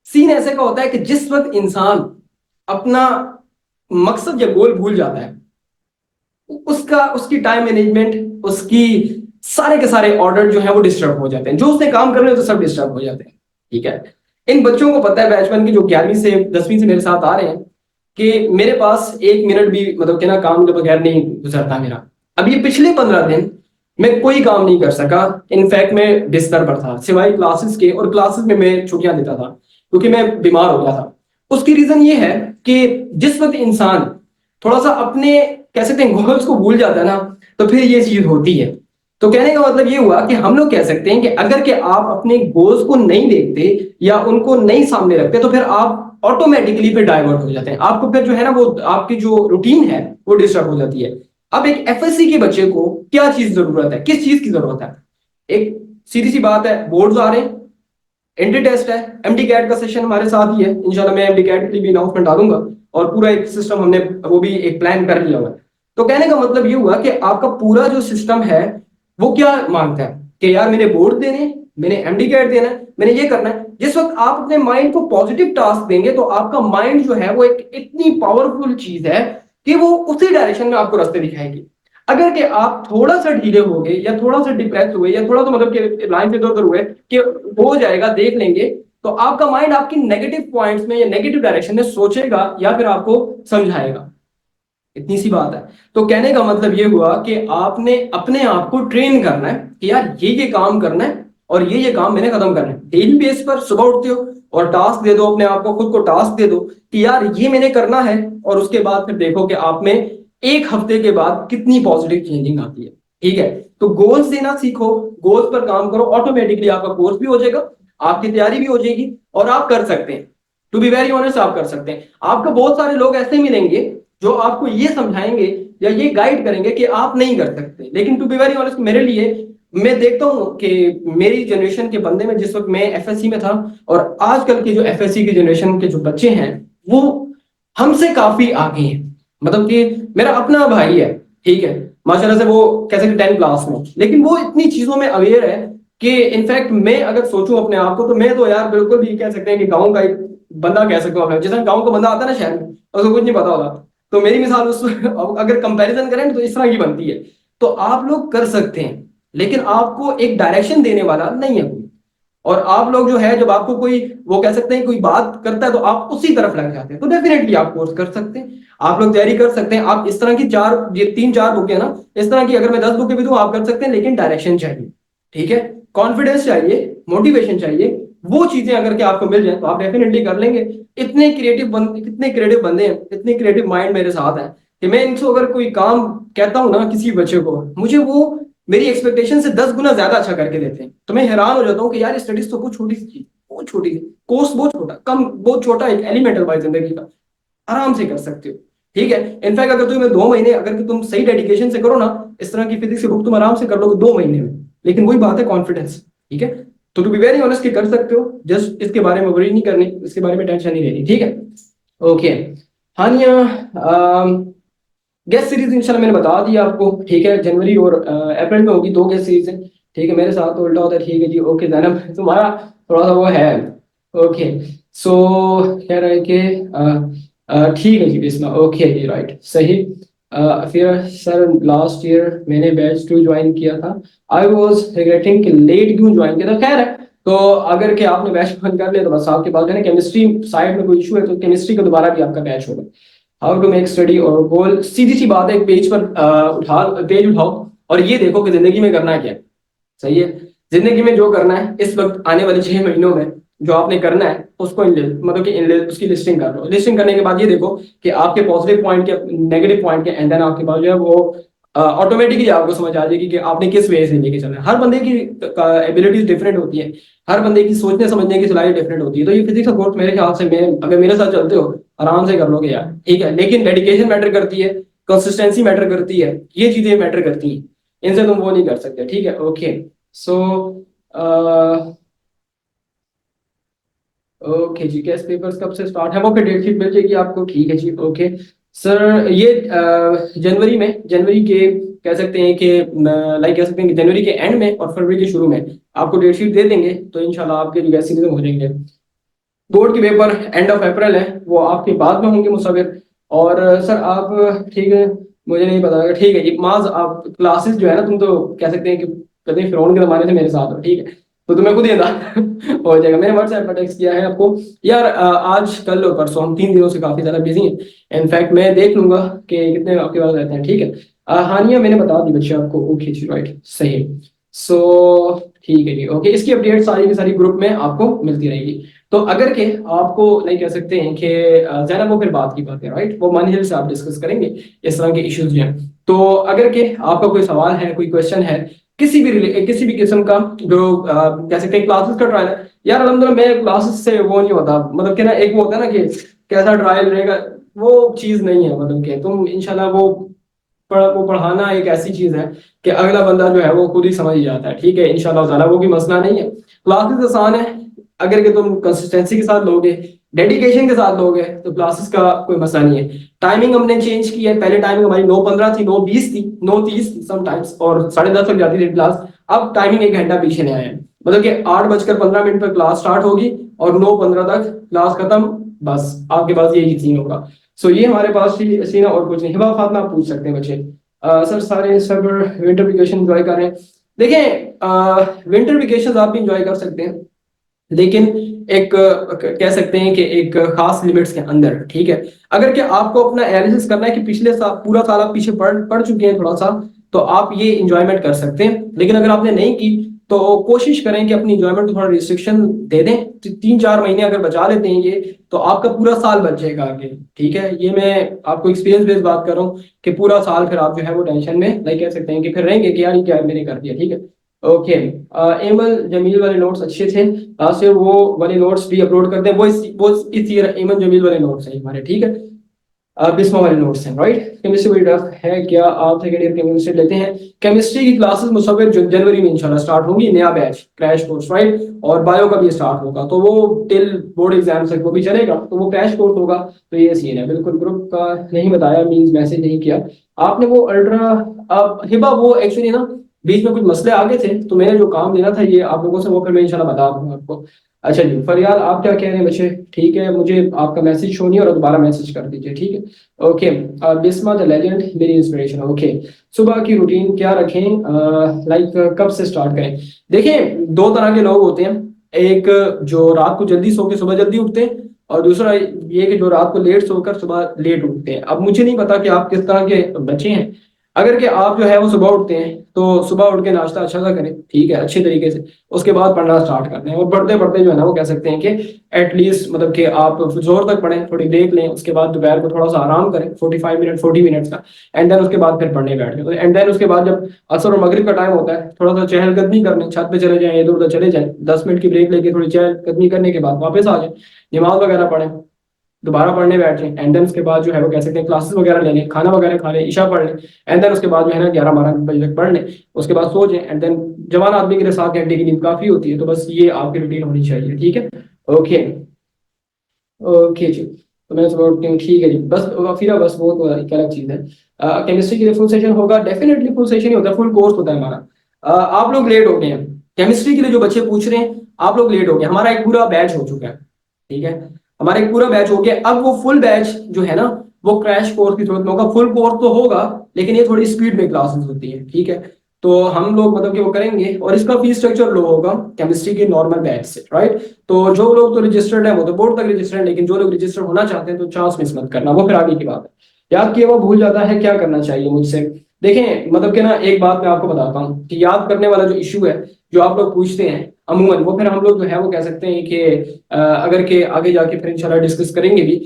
A: सीन ऐसे का होता है कि जिस वक्त इंसान अपना मकसद या गोल भूल जाता है, उसका उसकी टाइम मैनेजमेंट, उसकी सारे के सारे ऑर्डर जो है वो डिस्टर्ब हो जाते हैं, जो उसने काम करने तो सब डिस्टर्ब हो जाते हैं, ठीक है। इन बच्चों को पता है, बैचमैन की जो 11वीं से 10वीं से मेरे साथ आ रहे हैं, कि मेरे पास 1 मिनट भी मतलब कि ना काम के बगैर नहीं गुजरता मेरा। अब ये पिछले 15 दिन मैं कोई काम नहीं कर सका। इनफैक्ट मैं बिस्तर पर था सिवाय क्लासेस के, और क्लासेस में मैं छुट्टियां देता था क्योंकि मैं बीमार हो गया था। उसकी रीजन ये है कि जिस वक्त इंसान थोड़ा सा अपने, कह सकते हैं, गोल्स को भूल जाता है ना, तो फिर ये चीज होती है। तो कहने का मतलब ये हुआ कि हम लोग कह सकते हैं कि अगर के आप अपने गोल्स को नहीं देखते या उनको नहीं सामने रखते, तो फिर आप ऑटोमेटिकली फिर डाइवर्ट हो जाते हैं, आपको फिर जो है ना वो आपकी जो रूटीन है वो डिस्टर्ब हो जाती है। अब एक एफएससी के बच्चे को क्या चीज जरूरत है, किस चीज की जरूरत है? एक सीधी सी बात है, बोर्ड्स आ रहे हैं, एंट्री टेस्ट है, एमडी कैट का सेशन हमारे साथ ही है, इंशाल्लाह मैं एमडी कैट के लिए भी अनाउंसमेंट डालूंगा, और पूरा एक सिस्टम हमने वो भी एक प्लान कर लिया हुआ है। तो कहने का मतलब ये हुआ कि आपका पूरा जो सिस्टम है वो क्या मांगता है कि यार मैंने बोर्ड देने हैं, मैंने एमडी कैट देना है, मैंने ये करना है। जिस वक्त आप अपने माइंड को पॉजिटिव टास्क देंगे तो आपका माइंड जो है वो एक इतनी पावरफुल चीज है कि वो उसी डायरेक्शन में आपको रास्ते दिखाएगी। अगर कि आप थोड़ा सा ढीले हो गए या थोड़ा सा डिप्रेस हुए या थोड़ा सा मतलब कि लाइन से इधर उधर हुए कि हो जाएगा देख लेंगे, तो आपका माइंड आपकी नेगेटिव पॉइंट्स में या नेगेटिव डायरेक्शन में सोचेगा या फिर आपको समझाएगा। इतनी सी बात है। तो कहने का मतलब ये हुआ कि आपने अपने आप को ट्रेन करना है कि यार ये काम करना है और ये काम मैंने खत्म करना है। डेली बेस पर सुबह उठते हो और टास्क दे दो अपने आप को, खुद को टास्क दे दो कि यार ये मैंने करना है, और उसके बाद फिर देखो कि आप में 1 हफ्ते के बाद कितनी पॉजिटिव चेंजिंग आती है, ठीक है। तो गोल्स देना सीखो, गोल्स पर काम करो, ऑटोमेटिकली आपका कोर्स भी हो जाएगा, आपकी तैयारी भी हो जाएगी, और आप कर सकते हैं। टू बी वेरी ऑनेस्ट, आप कर सकते हैं। आपको बहुत सारे लोग ऐसे मिलेंगे जो आपको ये समझाएंगे या ये गाइड करेंगे कि आप नहीं कर सकते, लेकिन टू बी वेरी ऑनेस्ट मेरे लिए, मैं देखता हूं कि मेरी जनरेशन के बंदे में, जिस वक्त मैं एफएससी में था और आजकल के जो एफएससी की जनरेशन के जो बच्चे हैं वो हमसे काफी आगे हैं। मतलब कि मेरा अपना भाई है, ठीक है, माशाल्लाह से वो कैसे 10 क्लास में, लेकिन वो इतनी चीजों में अवेयर है कि इनफैक्ट मैं अगर सोचूं अपने आप को, तो मैं तो यार बिल्कुल भी कह सकते हैं कि गाँव का एक बंदा कह सकता हूँ, जैसा गाँव का बंदा आता है ना शहर में, उसको कुछ नहीं पता होता। तो मेरी मिसाल उस अगर कंपैरिजन करें तो इस तरह की बनती है। तो आप लोग कर सकते हैं, लेकिन आपको एक डायरेक्शन देने वाला नहीं है कोई। और आप लोग जो है, जब आपको कोई, वो कह सकते हैं, कोई बात करता है तो आप उसी तरफ लग जाते हैं, तो डेफिनेटली आप कोर्स कर सकते हैं, आप लोग तैयारी कर सकते हैं। आप इस तरह की ये 3-4 बुकें ना, इस तरह की अगर मैं 10 बुकें भी दूं आप कर सकते हैं, लेकिन डायरेक्शन चाहिए, ठीक है, कॉन्फिडेंस चाहिए, मोटिवेशन चाहिए, वो चीजें अगर के आपको मिल जाए तो आप डेफिनेटली कर लेंगे। कितने क्रिएटिव बंदे हैं, इतने क्रिएटिव माइंड मेरे साथ है कि मैं इनसे अगर कोई काम कहता हूँ ना किसी बच्चे को, मुझे वो मेरी एक्सपेक्टेशन से 10 गुना ज्यादा अच्छा करके देते हैं। तो मैं हैरान हो जाता हूँ कि यार स्टडीज तो बहुत छोटी सी चीज, बहुत छोटी सी कोर्स, बहुत छोटा, कम, बहुत छोटा, एक एलिमेंट है भाई जिंदगी का, आराम से कर सकते हो। ठीक है, इनफैक्ट अगर तुम्हें 2 महीने अगर तुम सही डेडिकेशन से करो ना, इस तरह की फिजिक्स की बुक तुम आराम से कर लोगे 2 महीने में। लेकिन वही बात है कॉन्फिडेंस। ठीक है, तो टू बी वेरी ऑनेस्ट कि कर सकते हो, जस्ट इसके बारे में वरी नहीं करनी, इसके बारे में टेंशन नहीं लेनी। ठीक है, ओके। हानिया, गेस्ट सीरीज इंशाल्लाह मैंने बता दिया आपको। ठीक है, जनवरी और अप्रैल में होगी, 2 गेस्ट सीरीज है। ठीक है, मेरे साथ तो उल्टा होता है। ठीक है जी, ओके जैनब, तुम्हारा थोड़ा सा वो है। ओके, सो कह रहे हैं कि ठीक है जी बिस्मा, ओके जी, राइट, सही। फिर सर लास्ट ईयर मैंने बैच 2 ज्वाइन किया था, आई वॉज रिग्रेटिंग कि लेट क्यों ज्वाइन किया था। खैर है, तो अगर कि आपने बैच ज्वाइन कर लिया तो बस आपके पास है ना, केमिस्ट्री साइड में कोई इशू है तो केमिस्ट्री का दोबारा भी आपका बैच होगा। हाउ टू मेक स्टडी और गोल, सीधी सी बात है, एक पेज पर पेज उठाओ और ये देखो कि जिंदगी में करना क्या है। सही है, जिंदगी में जो करना है इस वक्त आने वाले 6 महीनों में जो आपने करना है उसको मतलब कि उसकी लिस्टिंग कर लो। लिस्टिंग करने के बाद ये देखो कि आपके पॉजिटिव पॉइंट के, नेगेटिव पॉइंट के, एंड देन आपके पास जो है वो ऑटोमेटिकली आपको समझ आ जाएगी कि आपने किस वे से लेके चलना है। हर बंदे की एबिलिटीज डिफरेंट होती है, हर बंदे की सोचने समझने की सलाहियत डिफरेंट होती है। तो ये फिजिक्स का कोर्स मेरे ख्याल से, मैं अगर मेरे साथ चलते हो आराम से कर लोगे यार। ठीक है, लेकिन डेडिकेशन मैटर करती है, कंसिस्टेंसी मैटर करती है, ये चीजें मैटर करती हैं, इनसे तुम वो नहीं कर सकते। ठीक है, ओके। सो ओके जी, गेस्ट पेपर्स कब से स्टार्ट है, वो फिर डेट शीट मिल जाएगी आपको। ठीक है जी, ओके। सर ये जनवरी में, जनवरी के कह सकते हैं कि लाइक कह सकते हैं कि जनवरी के एंड में और फरवरी के शुरू में आपको डेट शीट दे देंगे, तो इंशाल्लाह आपके जो गेस्ट सीजन हो जाएंगे। बोर्ड के पेपर एंड ऑफ अप्रैल है, वो आपके बाद में होंगे मुसाविर। और सर आप, ठीक है, मुझे नहीं पता। ठीक है जी माज, आप क्लासेस जो है ना, तुम तो कह सकते हैं कि कहते हैं फिरौन के जमाने से मेरे साथ हो। ठीक है, तो तुम्हें खुद ही अंदाजा हो जाएगा। मैंने व्हाट्सएप पर टेक्स्ट किया है आपको यार, आज कल और परसों हम 3 दिनों से काफी ज्यादा बिजी हैं। इनफैक्ट मैं देख लूंगा कि कितने आपके पास रहते हैं। ठीक है, हानिया मैंने बता दी बच्चे आपको, ओके जी, राइट, सही। सो ठीक है जी, ओके, इसकी अपडेट सारी की सारी ग्रुप में आपको मिलती रहेगी। तो अगर के आपको नहीं कह सकते हैं कि जैनब वो फिर बात की बात है, राइट, वो मन हिल से आप डिस्कस करेंगे इस तरह के इश्यूज जो हैं। तो अगर के आपका कोई सवाल है, कोई क्वेश्चन है, किसी भी किस्म का, जो कह सकते हैं क्लासेस का ट्रायल है यार, अलहमदुलिल्लाह मैं क्लासेस से वो नहीं होता, मतलब कि ना एक वो होता है ना कि कैसा ट्रायल रहेगा, वो चीज नहीं है। मतलब कि तुम इंशाल्लाह वो पढ़ाना एक ऐसी चीज है कि अगला बंदा जो है वो खुद ही समझ ही जाता है। ठीक है, इंशाल्लाह ताला वो भी मसला नहीं है। क्लासेस आसान है, अगर कि तुम कंसिस्टेंसी के साथ लोगे, डेडिकेशन के साथ लोगे, तो क्लासेस का कोई मसला नहीं है। टाइमिंग हमने चेंज की है, पहले टाइमिंग हमारी 9:15 थी, 9:20 थी, 9:30 थी समटाइम्स, और 10:30 तक जाती थी क्लास। अब टाइमिंग 1 घंटा पीछे ले आए हैं, मतलब कि 8:15 पर क्लास स्टार्ट होगी और 9:15 तक क्लास खत्म। बस आपके पास यही सीन होगा। सो ये हमारे पास सीन है, और कुछ नहीं। हिबा फातिमा आप पूछ सकते हैं बच्चे। सर सारे सब विंटर वेकेशन एंजॉय कर रहे हैं। देखें, विंटर वेकेशन आप भी इंजॉय कर सकते हैं, लेकिन एक कह सकते हैं कि एक खास लिमिट्स के अंदर। ठीक है, अगर कि आपको अपना एनालिसिस करना है कि पिछले साल, पूरा साल आप पीछे पढ़ चुके हैं थोड़ा सा, तो आप ये इंजॉयमेंट कर सकते हैं। लेकिन अगर आपने नहीं की तो कोशिश करें कि अपनी इंजॉयमेंट को थोड़ा रिस्ट्रिक्शन दे दें। 3-4 महीने अगर बचा लेते हैं ये, तो आपका पूरा साल बच जाएगा आगे। ठीक है, ये मैं आपको एक्सपीरियंस बेस्ड बात कर रहा हूँ कि पूरा साल फिर आप जो है वो टेंशन में लाइक कह सकते हैं कि फिर रहेंगे कि यार ये क्या मैंने कर दिया। ठीक है, ओके। एमल जमील वाले नोट्स अच्छे थे, सिर्फ वो वाले नोट्स भी अपलोड कर दें। वो इस ईयर एमन जमील वाले नोट्स हैं हमारे। ठीक है, बिस्मा वाले नोट्स हैं, राइट। केमिस्ट्री बड़ी टफ है क्या, आप सेकेंड ईयर केमिस्ट्री लेते हैं? केमिस्ट्री की क्लासेस मुसव्विर जनवरी में इंशाल्लाह स्टार्ट होंगी, नया बैच क्रैश कोर्स, राइट। और बायो का भी स्टार्ट होगा, तो वो टिल बोर्ड एग्जाम तक वो भी चलेगा, तो वो क्रैश कोर्स होगा। तो ये सीन है, बिल्कुल ग्रुप का नहीं बताया, मीन्स मैसेज नहीं किया आपने। वो अल्ट्रा, हिबा वो एक्चुअली ना बीच में कुछ मसले आ गए थे, तो मैंने जो काम लेना था ये आप लोगों से, वो फिर मैं इंशाल्लाह बता दूंगा आपको। अच्छा जी, फरियाद आप क्या कह रहे हैं बच्चे? ठीक है, मुझे आपका मैसेज शो नहीं हो रहा, दोबारा मैसेज कर दीजिए। ठीक है, ओके। बिस्मा द लेजेंड मेरी इंस्पिरेशन, ओके। सुबह की रूटीन क्या रखें, लाइक कब से स्टार्ट करें? देखें, दो तरह के लोग होते हैं, एक जो रात को जल्दी सो के सुबह जल्दी उठते हैं, और दूसरा ये कि जो रात को लेट सोकर सुबह लेट उठते हैं। अब मुझे नहीं पता कि आप किस तरह के बच्चे हैं, अगर कि आप जो है वो सुबह उठते हैं तो सुबह उठ के नाश्ता अच्छा सा करें, ठीक है, अच्छे तरीके से, उसके बाद पढ़ना स्टार्ट करते हैं, और पढ़ते पढ़ते जो है ना वो कह सकते हैं कि एटलीस्ट मतलब कि आप जोर तक पढ़ें, थोड़ी ब्रेक लें, उसके बाद दोपहर को थोड़ा सा आराम करें 45 मिनट 40 मिनट्स का, एंड देन उसके बाद फिर पढ़ने बैठ जाए, एंड देन उसके बाद जब असर और मगरिब का टाइम होता है थोड़ा सा चहलकदमी करने, छत पे चले जाएं, इधर उधर चले जाएं, 10 मिनट की ब्रेक लेके थोड़ी चहलकदमी करने के बाद वापस आ जाए, नमाज वगैरह पढ़ें, दोबारा पढ़ने बैठ जाएं, एंड देन उसके बाद जो है वो कह सकते हैं क्लासेस वगैरह ले लें, खाना वगैरह खा लें, इशा पढ़ लें, एंड देन उसके बाद जो है ना 11-12 बजे तक पढ़ लें, उसके बाद सो जाएं, एंड देन जवान आदमी के लिए 7 घंटे की नींद काफी होती है, तो बस ये आपकी रूटीन होनी चाहिए, ठीक है। ओके। ओके जी, तो मैं सुबह उठती हूँ, ठीक है जी, बस फिर बस वो तो एक अलग चीज है। केमिस्ट्री के लिए फुल सेशन होगा, डेफिनेटली फुल सेशन ही होता है, फुल कोर्स होता है हमारा। आप लोग लेट हो गए हैं केमिस्ट्री के लिए, जो बच्चे पूछ रहे हैं आप लोग लेट हो गए, हमारा एक पूरा बैच हो चुका है, ठीक है, हमारा एक पूरा बैच हो गया, अब वो फुल बैच जो है ना वो क्रैश कोर्स की जरूरत में होगा, फुल कोर्स तो होगा लेकिन ये थोड़ी स्पीड में क्लासेस होती है, ठीक है, तो हम लोग मतलब कि वो करेंगे, और इसका फीस स्ट्रक्चर लो होगा केमिस्ट्री के नॉर्मल बैच से, राइट। तो जो लोग तो रजिस्टर्ड है वो तो बोर्ड तक रजिस्टर्ड है, लेकिन जो लोग रजिस्टर्ड होना चाहते हैं तो चांस मिस मत करना, वो फिर आगे की बात है। याद किया वो भूल जाता है, क्या करना चाहिए मुझसे? देखें मतलब कि ना एक बात मैं आपको बताता हूँ कि याद करने वाला जो इशू है जो आप लोग पूछते हैं अमूमन, वो फिर हम लोग जो है वो कह सकते हैं कि अगर के आगे जाके फिर इंशाल्लाह डिस्कस करेंगे भी,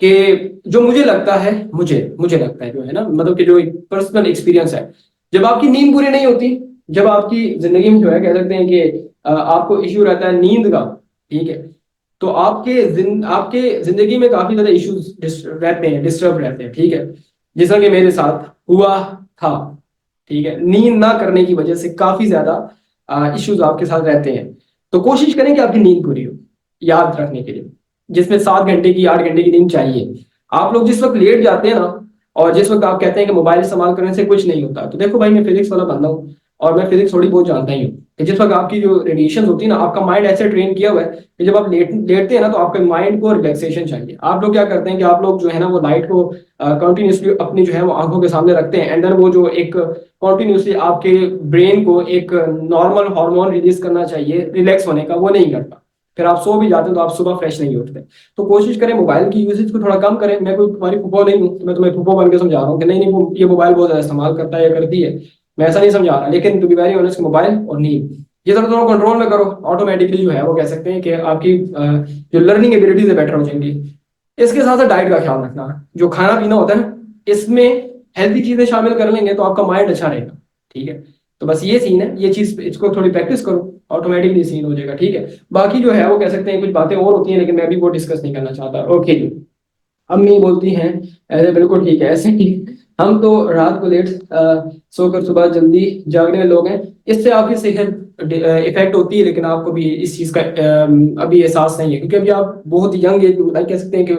A: कि जो मुझे लगता है, मुझे मुझे लगता है जो है ना मतलब कि जो एक पर्सनल एक्सपीरियंस है, जब आपकी नींद पूरी नहीं होती, जब आपकी जिंदगी में जो है कह सकते हैं कि आपको इश्यू रहता है नींद का, ठीक है, तो आपके जिंदगी में काफी ज्यादा इश्यूज रहते हैं, डिस्टर्ब रहते हैं, ठीक है, जैसा कि मेरे साथ हुआ था, ठीक है, नींद ना करने की वजह से काफी ज्यादा इश्यूज आपके साथ रहते हैं, तो कोशिश करें कि आपकी नींद पूरी हो, याद रखने के लिए, जिसमें 7 घंटे की 8 घंटे की नींद चाहिए। आप लोग जिस वक्त लेट जाते हैं ना, और जिस वक्त आप कहते हैं कि मोबाइल इस्तेमाल करने से कुछ नहीं होता, तो देखो भाई मैं फिजिक्स वाला बंदा हूँ और मैं फिजिक्स थोड़ी बहुत जानता ही हूँ कि जिस वक्त आपकी जो रेडिएशन होती है ना, आपका माइंड ऐसे ट्रेन किया हुआ है कि जब आप लेटते हैं ना तो आपके माइंड को रिलैक्सेशन चाहिए। आप लोग क्या करते हैं कि आप लोग जो है ना वो लाइट को कंटिन्यूसली अपनी जो है वो आंखों के सामने रखते हैं, एंड देन वो जो एक कॉन्टिन्यूसली आपके ब्रेन को एक नॉर्मल हार्मोन रिलीज करना चाहिए रिलैक्स होने का, वो नहीं करता, फिर आप सो भी जाते हैं तो आप सुबह फ्रेश नहीं उठते। तो कोशिश करें मोबाइल की यूसेज को थोड़ा कम करें। मैं कोई तुम्हारी फुफो नहीं हूँ, मैं तुम्हें फुफो बन के समझा रहा हूँ कि नहीं नहीं ये मोबाइल बहुत ज्यादा इस्तेमाल करता है या करती है, मैं ऐसा नहीं समझा रहा, लेकिन to be very honest mobile और नींद ये सब दोनों कंट्रोल में करो, ऑटोमेटिकली जो है वो कह सकते हैं कि आपकी जो लर्निंग एबिलिटीज है बेटर हो जाएंगी। इसके साथ साथ डाइट का ख्याल रखना, जो खाना पीना होता है ना इसमें हेल्दी चीजें शामिल कर लेंगे तो आपका माइंड अच्छा रहेगा, ठीक है। तो बस ये सीन है, ये चीज इसको थोड़ी प्रैक्टिस करो, ऑटोमेटिकली सीन हो जाएगा, ठीक है। बाकी जो है वो कह सकते हैं कुछ बातें और होती हैं लेकिन मैं भी वो डिस्कस नहीं करना चाहता। ओके जी, अम्मी बोलती हैं ऐसे, बिल्कुल ठीक है, ऐसे ही हम तो रात को लेट सोकर सुबह जल्दी जागने वाले लोग हैं, इससे आपकी सेहत इफेक्ट होती है, लेकिन आपको भी इस चीज का अभी एहसास नहीं है, क्योंकि अभी आप बहुत यंग एज कह सकते हैं कि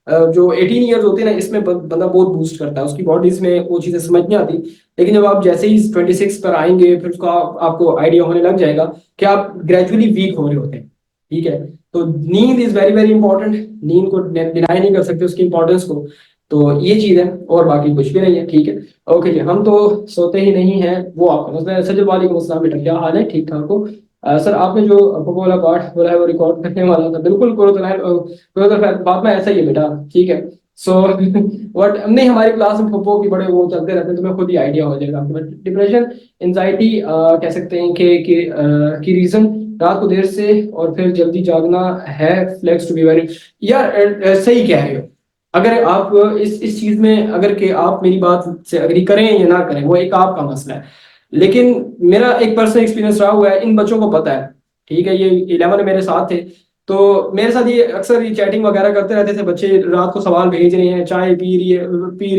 A: जो 18 ईयर्स होते हैं ना इसमें बंदा बहुत बूस्ट करता है, उसकी बॉडी में वो चीजें समझ नहीं आती, लेकिन जब आप जैसे ही 26 पर आएंगे फिर उसका आपको आइडिया होने लग जाएगा कि आप ग्रेजुअली वीक हो रहे होते हैं, ठीक है। तो नींद इज वेरी वेरी इंपॉर्टेंट, नींद को डिनाई नहीं कर सकते उसकी इंपॉर्टेंस को, तो ये चीज है, और बाकी कुछ भी नहीं है, ठीक है। ओके जी, हम तो सोते ही नहीं है, वो आपका मसला है। सजल वालेकुम अस्सलाम बेटा, क्या हाल है? ठीक ठाक हो? सर आपने जो पप्पो वाला पार्ट बोला है वो रिकॉर्ड करने वाला था, बिल्कुल करो, तो बात में ऐसा ही है बेटा, ठीक है। सो व्हाट नहीं, हमारी क्लास में पप्पो की बड़े वो चलते रहते हैं, तुम्हें खुद ही आइडिया हो जाएगा आपको। डिप्रेशन एंजाइटी कह सकते हैं कि रीजन रात को देर से और फिर जल्दी जागना है, फ्लेक्स टू बी वेरी, यार सही कह रहे हो। अगर आप इस चीज में अगर कि आप मेरी बात से अग्री करें या ना करें वो एक आपका मसला है, लेकिन मेरा एक पर्सनल एक्सपीरियंस रहा हुआ है, इन बच्चों को पता है, ठीक है, ये 11 में मेरे साथ थे, तो मेरे साथ ये अक्सर ये चैटिंग वगैरह करते रहते थे बच्चे, रात को सवाल भेज रहे हैं, चाय पी रही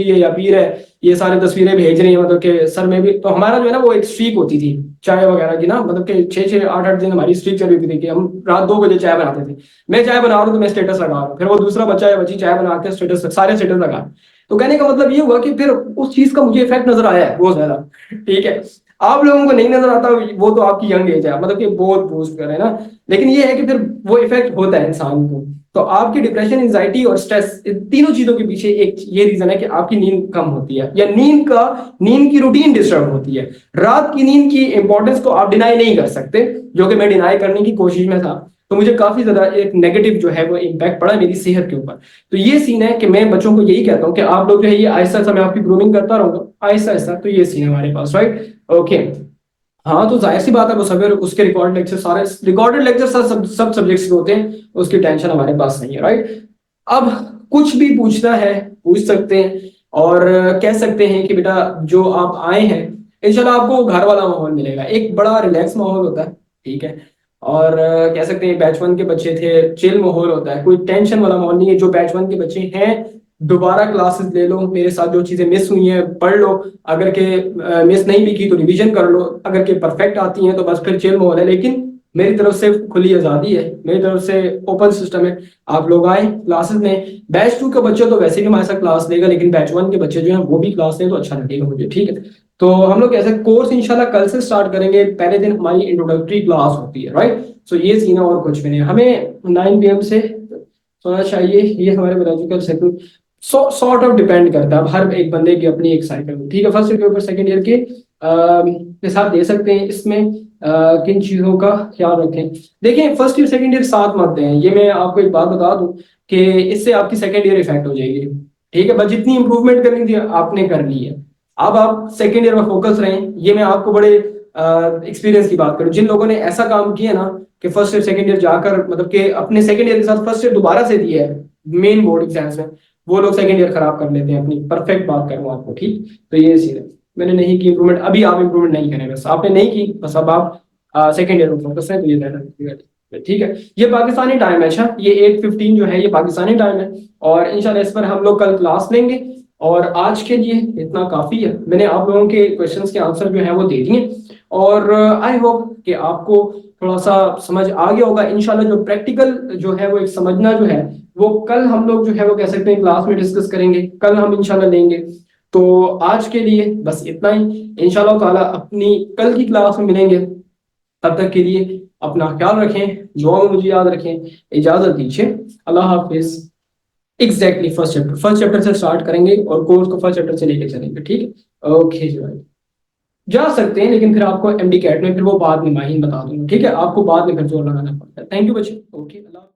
A: है या पी रहा है, ये सारे तस्वीरें भेज रही हैं, मतलब कि सर में भी, तो हमारा जो है ना वो एक स्ट्रीक होती थी चाय वगैरह की ना, मतलब कि 6-6 8-8 दिन हमारी स्ट्रीक चली हुई थी कि हम रात 2 बजे चाय बनाते थे, मैं चाय बना रहा हूँ तो मैं स्टेटस लगा रहा हूँ, फिर वो दूसरा बच्चा या बच्ची चाय बना के स्टेटस, सारे स्टेटस लगा। तो कहने का मतलब ये हुआ कि फिर उस चीज का मुझे इफेक्ट नजर आया है बहुत ज्यादा, ठीक है। आप लोगों को नहीं नजर आता, वो तो आपकी यंग एज है, मतलब कि बहुत बूस्ट कर रहे हैं ना, लेकिन ये है कि फिर वो इफेक्ट होता है इंसान को। तो आपकी डिप्रेशन, एंजाइटी और स्ट्रेस, इन तीनों चीजों के पीछे एक ये रीजन है कि आपकी नींद कम होती है, या नींद की रूटीन डिस्टर्ब होती है। रात की नींद की इंपॉर्टेंस को आप डिनाई नहीं कर सकते, जो कि मैं डिनाई करने की कोशिश में था। तो मुझे काफी ज्यादा एक नेगेटिव जो है वो इम्पैक्ट पड़ा मेरी सेहत के ऊपर। तो ये सीन है कि मैं बच्चों को यही कहता हूँ कि आप लोग जो है ये आहिस्ता आहिस्ता, मैं आपकी ग्रूमिंग करता रहूंगा आहिस्ता आहिस्ता। तो ये सीन है हमारे पास, राइट, ओके। हाँ, तो जाहिर सी बात है वो सब उसके रिकॉर्ड लेक्चर, सारे रिकॉर्डेड लेक्चर सब सब्जेक्ट्स के होते हैं, उसकी टेंशन हमारे पास नहीं है, राइट। अब कुछ भी पूछना है पूछ सकते हैं, और कह सकते हैं कि बेटा जो आप आए हैं, इंशाल्लाह आपको घर वाला माहौल मिलेगा, एक बड़ा रिलैक्स माहौल होता है, ठीक है। और कह सकते हैं बैच वन के बच्चे थे, चिल माहौल होता है, कोई टेंशन वाला माहौल नहीं है। जो बैच वन के बच्चे हैं, दोबारा क्लासेस ले लो मेरे साथ, जो चीजें मिस हुई हैं पढ़ लो, अगर के मिस नहीं भी की तो रिवीजन कर लो, अगर के परफेक्ट आती हैं तो बस फिर चिल माहौल है। लेकिन मेरी तरफ से खुली आजादी है, मेरी तरफ से ओपन सिस्टम है, आप लोग आए क्लासेस में। बैच टू के बच्चे तो वैसे भी हमारे साथ क्लास लेगा, लेकिन बैच वन के बच्चे जो हैं वो भी क्लास लें तो अच्छा लगेगा मुझे, ठीक है। तो हम लोग ऐसे कोर्स इंशाल्लाह कल से स्टार्ट करेंगे, पहले दिन हमारी इंट्रोडक्टरी क्लास होती है, राइट। सो ये सीन है और कुछ भी नहीं, हमें 9 PM से सोना चाहिए, ये हमारे biological cycle sort of depend करता है। अब हर एक बंदे की अपनी एक साइकिल, ठीक है। फर्स्ट ईयर के ऊपर सेकंड ईयर के साथ दे सकते हैं, इसमें किन चीजों का ख्याल रखें। देखिए फर्स्ट ईयर सेकंड ईयर साथ मत दें, ये मैं आपको एक बात बता दूं कि इससे आपकी सेकंड ईयर इफेक्ट हो जाएगी, ठीक है। बस जितनी इंप्रूवमेंट करनी थी आपने कर ली है, अब आप सेकंड ईयर में फोकस रहें। ये मैं आपको बड़े एक्सपीरियंस की बात करूं, जिन लोगों ने ऐसा काम किया ना कि फर्स्ट ईयर सेकंड ईयर जाकर, मतलब कि अपने सेकंड ईयर के साथ फर्स्ट ईयर दोबारा से दिया है मेन बोर्ड एग्जाम्स में, वो लोग सेकंड ईयर खराब कर लेते हैं अपनी। परफेक्ट बात कर रहा हूँ आपको, ठीक। तो ये चीज है, मैंने नहीं की इंप्रूवमेंट, अभी आप इंप्रूवमेंट नहीं करें, बस आपने नहीं की, बस अब आप सेकंड ईयर में फोकस है, तो ये रहना, ठीक है। ये पाकिस्तानी टाइम है, अच्छा ये 8:15 जो है ये पाकिस्तानी टाइम है, और इंशाल्लाह इस पर हम लोग कल क्लास लेंगे। और आज के लिए इतना काफी है, मैंने आप लोगों के क्वेश्चंस के आंसर जो है वो दे दिए, और आई होप कि आपको थोड़ा सा समझ आ गया होगा इंशाल्लाह। जो प्रैक्टिकल जो है वो एक समझना जो है वो कल हम लोग जो है वो कह सकते हैं क्लास में डिस्कस करेंगे, कल हम इंशाल्लाह लेंगे। तो आज के लिए बस इतना ही, इंशाल्लाह ताला अपनी कल की क्लास में मिलेंगे। तब तक के लिए अपना ख्याल रखें, दुआ में मुझे याद रखें, इजाजत दीजिए, अल्लाह हाफिज। एग्जैक्टली फर्स्ट चैप्टर से स्टार्ट करेंगे और कोर्स को फर्स्ट चैप्टर से लेके चलेंगे, ठीक है, ओके जी भाई। जा सकते हैं, लेकिन फिर आपको एमडी कैट में फिर वो बाद में माहिन बता दूंगा, ठीक है, आपको बाद में फिर जोर लगाना पड़ता है। थैंक यू बच्चे, ओके, अल्लाह।